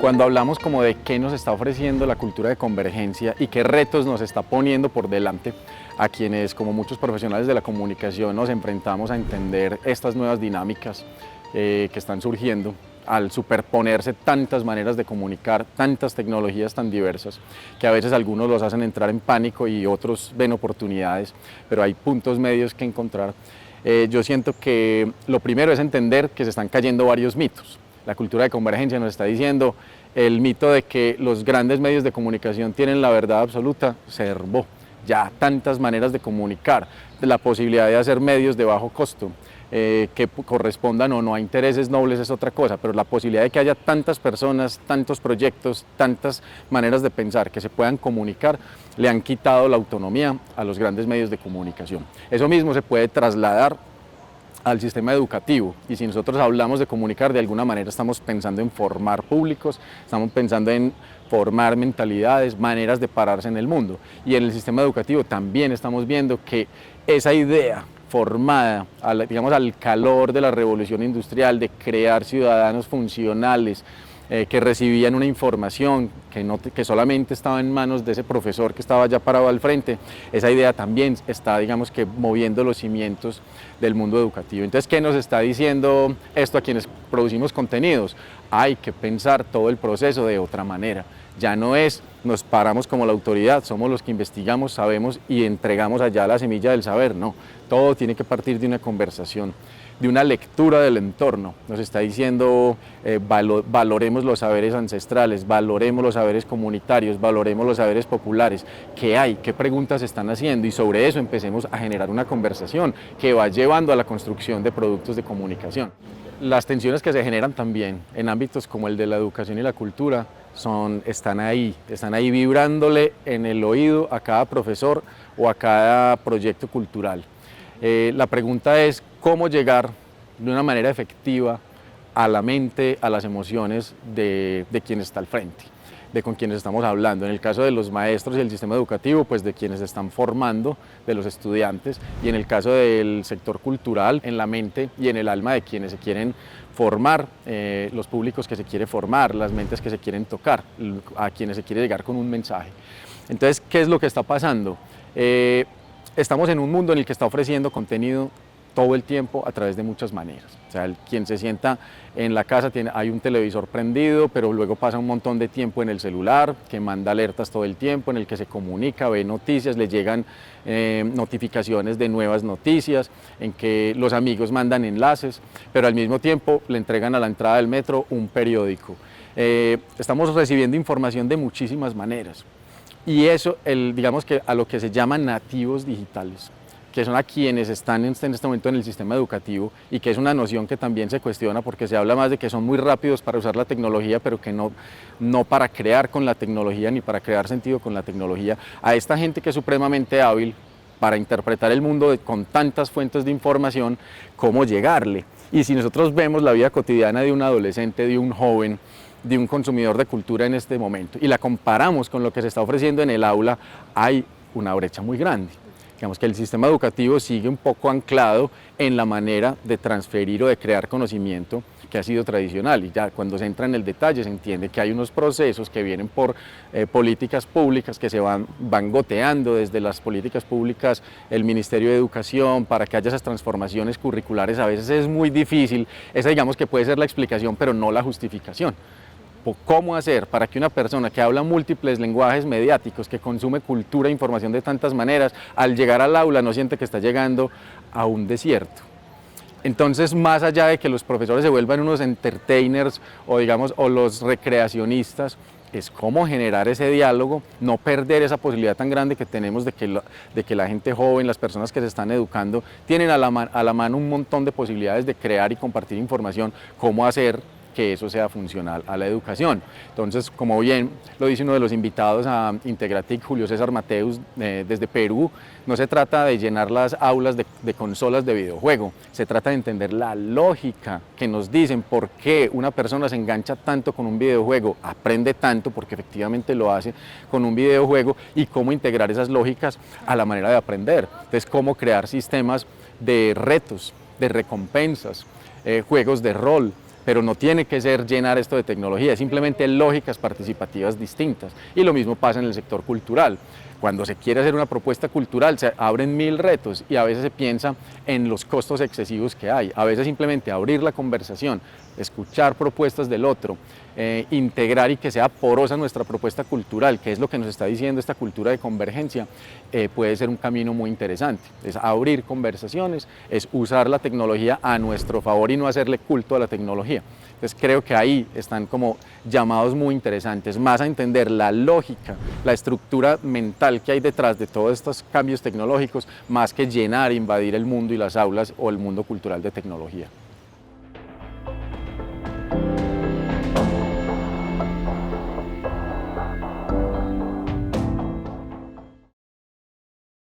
Cuando hablamos como de qué nos está ofreciendo la cultura de convergencia y qué retos nos está poniendo por delante a quienes, como muchos profesionales de la comunicación, nos enfrentamos a entender estas nuevas dinámicas que están surgiendo al superponerse tantas maneras de comunicar, tantas tecnologías tan diversas, que a veces algunos los hacen entrar en pánico y otros ven oportunidades, pero hay puntos medios que encontrar. Yo siento que lo primero es entender que se están cayendo varios mitos. La cultura de convergencia nos está diciendo el mito de que los grandes medios de comunicación tienen la verdad absoluta, se derrumbó. Ya tantas maneras de comunicar, de la posibilidad de hacer medios de bajo costo, que correspondan o no a intereses nobles es otra cosa, pero la posibilidad de que haya tantas personas, tantos proyectos, tantas maneras de pensar que se puedan comunicar, le han quitado la autonomía a los grandes medios de comunicación. Eso mismo se puede trasladar al sistema educativo, y si nosotros hablamos de comunicar, de alguna manera estamos pensando en formar públicos, estamos pensando en formar mentalidades, maneras de pararse en el mundo, y en el sistema educativo también estamos viendo que esa idea formada, digamos, al calor de la revolución industrial, de crear ciudadanos funcionales, que recibían una información que solamente estaba en manos de ese profesor que estaba ya parado al frente, esa idea también está, digamos, que moviendo los cimientos del mundo educativo. Entonces, ¿qué nos está diciendo esto a quienes producimos contenidos? Hay que pensar todo el proceso de otra manera. Ya no es nos paramos como la autoridad, somos los que investigamos, sabemos y entregamos allá la semilla del saber, no. Todo tiene que partir de una conversación, de una lectura del entorno. Nos está diciendo valoremos los saberes ancestrales, valoremos los saberes comunitarios, valoremos los saberes populares. ¿Qué hay? ¿Qué preguntas se están haciendo? Y sobre eso empecemos a generar una conversación que va llevando a la construcción de productos de comunicación. Las tensiones que se generan también en ámbitos como el de la educación y la cultura están ahí vibrándole en el oído a cada profesor o a cada proyecto cultural. La pregunta es cómo llegar de una manera efectiva a la mente, a las emociones de quien está al frente, de con quienes estamos hablando. En el caso de los maestros y el sistema educativo, pues de quienes están formando, de los estudiantes, y en el caso del sector cultural, en la mente y en el alma de quienes se quieren formar, los públicos que se quieren formar, las mentes que se quieren tocar, a quienes se quiere llegar con un mensaje. Entonces, ¿qué es lo que está pasando? Estamos en un mundo en el que está ofreciendo contenido todo el tiempo a través de muchas maneras. O sea, quien se sienta en la casa hay un televisor prendido, pero luego pasa un montón de tiempo en el celular, que manda alertas todo el tiempo, en el que se comunica, ve noticias, le llegan notificaciones de nuevas noticias, en que los amigos mandan enlaces, pero al mismo tiempo le entregan a la entrada del metro un periódico. Estamos recibiendo información de muchísimas maneras. Y eso, digamos que a lo que se llaman nativos digitales, que son a quienes están en este momento en el sistema educativo, y que es una noción que también se cuestiona porque se habla más de que son muy rápidos para usar la tecnología, pero que no para crear con la tecnología ni para crear sentido con la tecnología. A esta gente que es supremamente hábil para interpretar el mundo con tantas fuentes de información, ¿cómo llegarle? Y si nosotros vemos la vida cotidiana de un adolescente, de un joven, de un consumidor de cultura en este momento, y la comparamos con lo que se está ofreciendo en el aula, hay una brecha muy grande. Digamos que el sistema educativo sigue un poco anclado en la manera de transferir o de crear conocimiento que ha sido tradicional, y ya cuando se entra en el detalle se entiende que hay unos procesos que vienen por políticas públicas que se van goteando desde las políticas públicas, el Ministerio de Educación, para que haya esas transformaciones curriculares. A veces es muy difícil, esa digamos que puede ser la explicación, pero no la justificación. ¿Cómo hacer para que una persona que habla múltiples lenguajes mediáticos, que consume cultura e información de tantas maneras, al llegar al aula no siente que está llegando a un desierto? Entonces, más allá de que los profesores se vuelvan unos entertainers o los recreacionistas, es cómo generar ese diálogo, no perder esa posibilidad tan grande que tenemos de que la gente joven, las personas que se están educando, tienen a la mano un montón de posibilidades de crear y compartir información. ¿Cómo hacer que eso sea funcional a la educación? Entonces, como bien lo dice uno de los invitados a Integratic, Julio César Mateus, desde Perú, no se trata de llenar las aulas de consolas de videojuego, se trata de entender la lógica que nos dicen por qué una persona se engancha tanto con un videojuego, aprende tanto porque efectivamente lo hace con un videojuego, y cómo integrar esas lógicas a la manera de aprender. Entonces, cómo crear sistemas de retos, de recompensas, juegos de rol, pero no tiene que ser llenar esto de tecnología, es simplemente lógicas participativas distintas. Y lo mismo pasa en el sector cultural. Cuando se quiere hacer una propuesta cultural se abren 1000 retos y a veces se piensa en los costos excesivos que hay. A veces simplemente abrir la conversación, escuchar propuestas del otro, integrar y que sea porosa nuestra propuesta cultural, que es lo que nos está diciendo esta cultura de convergencia, puede ser un camino muy interesante. Es abrir conversaciones, es usar la tecnología a nuestro favor y no hacerle culto a la tecnología. Entonces creo que ahí están como llamados muy interesantes, más a entender la lógica, la estructura mental que hay detrás de todos estos cambios tecnológicos, más que llenar, invadir el mundo y las aulas o el mundo cultural de tecnología.